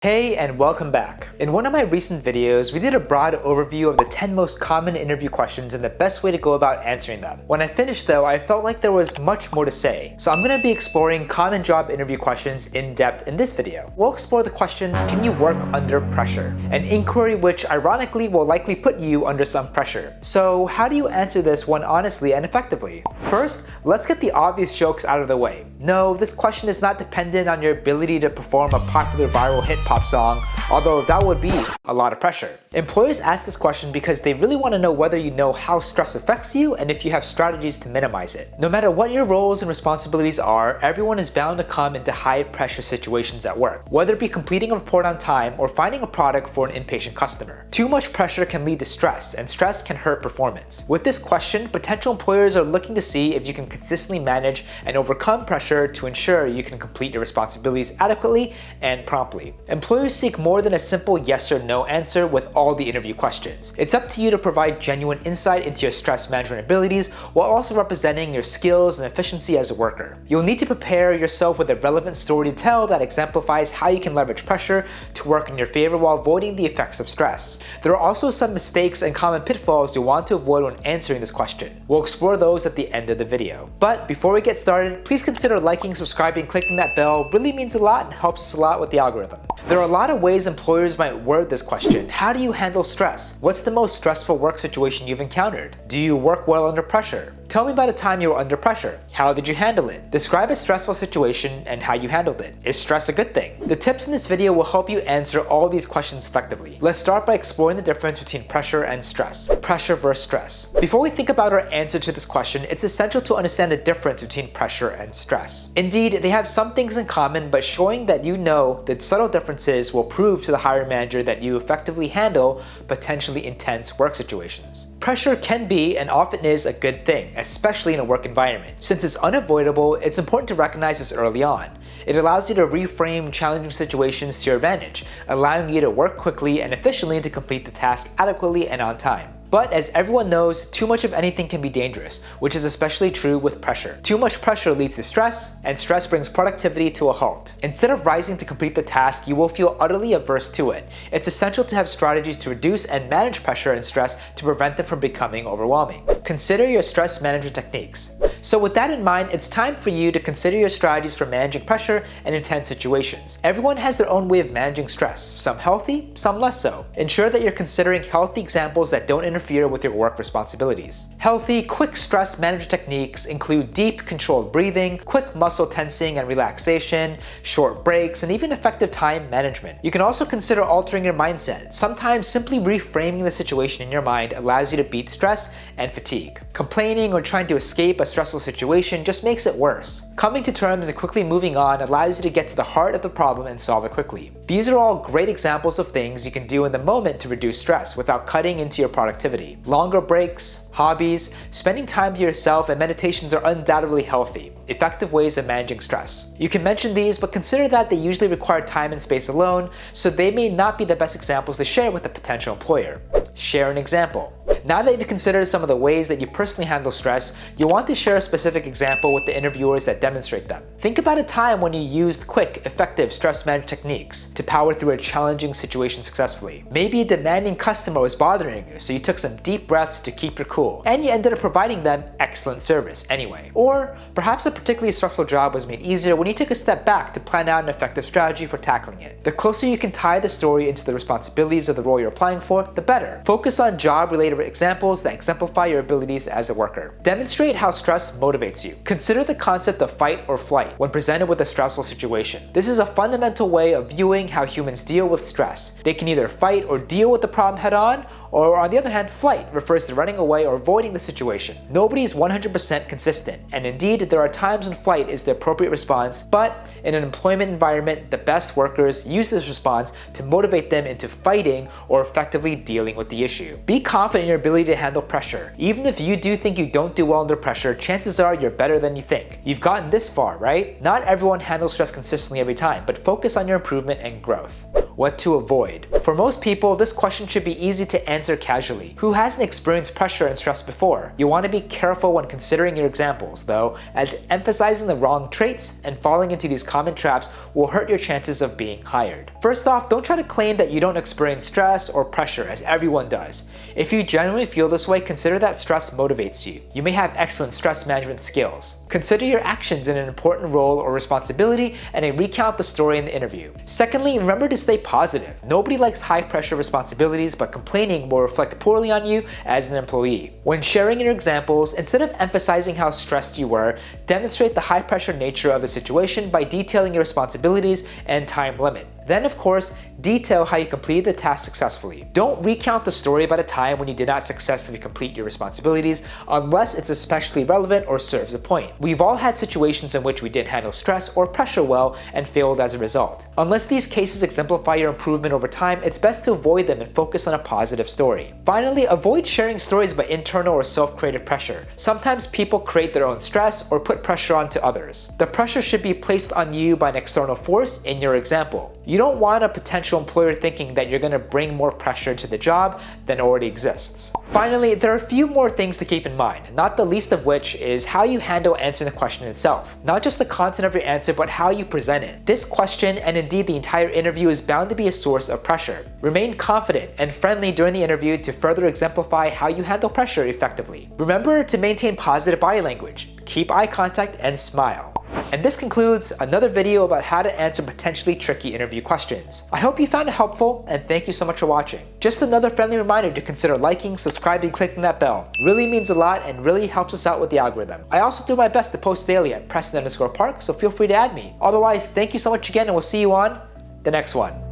Hey and welcome back. In one of my recent videos, we did a broad overview of the 10 most common interview questions and the best way to go about answering them. When I finished though, I felt like there was much more to say. So I'm going to be exploring common job interview questions in depth in this video. We'll explore the question, can you work under pressure? An inquiry which ironically will likely put you under some pressure. So how do you answer this one honestly and effectively? First, let's get the obvious jokes out of the way. No, this question is not dependent on your ability to perform a popular viral hit pop song, although that would be a lot of pressure. Employers ask this question because they really want to know whether you know how stress affects you and if you have strategies to minimize it. No matter what your roles and responsibilities are, everyone is bound to come into high pressure situations at work, whether it be completing a report on time or finding a product for an impatient customer. Too much pressure can lead to stress, and stress can hurt performance. With this question, potential employers are looking to see if you can consistently manage and overcome pressure to ensure you can complete your responsibilities adequately and promptly. Employers seek more than a simple yes or no answer with all the interview questions. It's up to you to provide genuine insight into your stress management abilities while also representing your skills and efficiency as a worker. You'll need to prepare yourself with a relevant story to tell that exemplifies how you can leverage pressure to work in your favor while avoiding the effects of stress. There are also some mistakes and common pitfalls you'll want to avoid when answering this question. We'll explore those at the end of the video. But before we get started, please consider liking, subscribing, clicking that bell. Really means a lot and helps us a lot with the algorithm. There are a lot of ways employers might word this question. How do you handle stress? What's the most stressful work situation you've encountered? Do you work well under pressure? Tell me about a time you were under pressure. How did you handle it? Describe a stressful situation and how you handled it. Is stress a good thing? The tips in this video will help you answer all these questions effectively. Let's start by exploring the difference between pressure and stress. Pressure versus stress. Before we think about our answer to this question, it's essential to understand the difference between pressure and stress. Indeed, they have some things in common, but showing that you know the subtle differences will prove to the hiring manager that you effectively handle potentially intense work situations. Pressure can be and often is a good thing, especially in a work environment. Since it's unavoidable, it's important to recognize this early on. It allows you to reframe challenging situations to your advantage, allowing you to work quickly and efficiently to complete the task adequately and on time. But as everyone knows, too much of anything can be dangerous, which is especially true with pressure. Too much pressure leads to stress, and stress brings productivity to a halt. Instead of rising to complete the task, you will feel utterly averse to it. It's essential to have strategies to reduce and manage pressure and stress to prevent them from becoming overwhelming. Consider your stress management techniques. So with that in mind, it's time for you to consider your strategies for managing pressure and intense situations. Everyone has their own way of managing stress, some healthy, some less so. Ensure that you're considering healthy examples that don't interfere with your work responsibilities. Healthy, quick stress management techniques include deep, controlled breathing, quick muscle tensing and relaxation, short breaks, and even effective time management. You can also consider altering your mindset. Sometimes simply reframing the situation in your mind allows you to beat stress and fatigue. Complaining or trying to escape a stressful situation just makes it worse. Coming to terms and quickly moving on allows you to get to the heart of the problem and solve it quickly. These are all great examples of things you can do in the moment to reduce stress without cutting into your productivity. Longer breaks, hobbies, spending time to yourself, and meditations are undoubtedly healthy, effective ways of managing stress. You can mention these, but consider that they usually require time and space alone, so they may not be the best examples to share with a potential employer. Share an example. Now that you've considered some of the ways that you personally handle stress, you want to share a specific example with the interviewers that demonstrate them. Think about a time when you used quick, effective stress management techniques to power through a challenging situation successfully. Maybe a demanding customer was bothering you, so you took some deep breaths to keep your cool, and you ended up providing them excellent service anyway. Or perhaps a particularly stressful job was made easier when you took a step back to plan out an effective strategy for tackling it. The closer you can tie the story into the responsibilities of the role you're applying for, the better. Focus on job-related examples that exemplify your abilities as a worker. Demonstrate how stress motivates you. Consider the concept of fight or flight when presented with a stressful situation. This is a fundamental way of viewing how humans deal with stress. They can either fight or deal with the problem head-on, or on the other hand, flight refers to running away or avoiding the situation. Nobody is 100% consistent, and indeed there are times when flight is the appropriate response, but in an employment environment, the best workers use this response to motivate them into fighting or effectively dealing with the issue. Be confident in your ability to handle pressure. Even if you do think you don't do well under pressure, chances are you're better than you think. You've gotten this far, right? Not everyone handles stress consistently every time, but focus on your improvement and growth. What to avoid? For most people, this question should be easy to answer casually. Who hasn't experienced pressure and stress before? You want to be careful when considering your examples, though, as emphasizing the wrong traits and falling into these common traps will hurt your chances of being hired. First off, don't try to claim that you don't experience stress or pressure, as everyone does. If you genuinely feel this way, consider that stress motivates you. You may have excellent stress management skills. Consider your actions in an important role or responsibility and then recount the story in the interview. Secondly, remember to stay positive. Nobody likes high-pressure responsibilities, but complaining will reflect poorly on you as an employee. When sharing your examples, instead of emphasizing how stressed you were, demonstrate the high-pressure nature of the situation by detailing your responsibilities and time limit. Then, of course, detail how you completed the task successfully. Don't recount the story about a time when you did not successfully complete your responsibilities unless it's especially relevant or serves a point. We've all had situations in which we didn't handle stress or pressure well and failed as a result. Unless these cases exemplify your improvement over time, it's best to avoid them and focus on a positive story. Finally, avoid sharing stories about internal or self-created pressure. Sometimes people create their own stress or put pressure onto others. The pressure should be placed on you by an external force in your example. You don't want a potential employer thinking that you're going to bring more pressure to the job than already exists. Finally, there are a few more things to keep in mind, not the least of which is how you handle answering the question itself. Not just the content of your answer, but how you present it. This question, and indeed the entire interview, is bound to be a source of pressure. Remain confident and friendly during the interview to further exemplify how you handle pressure effectively. Remember to maintain positive body language, keep eye contact, and smile. And this concludes another video about how to answer potentially tricky interview questions. I hope you found it helpful, and thank you so much for watching. Just another friendly reminder to consider liking, subscribing, clicking that bell. Really means a lot and really helps us out with the algorithm. I also do my best to post daily at Preston_Park, so feel free to add me. Otherwise, thank you so much again, and we'll see you on the next one.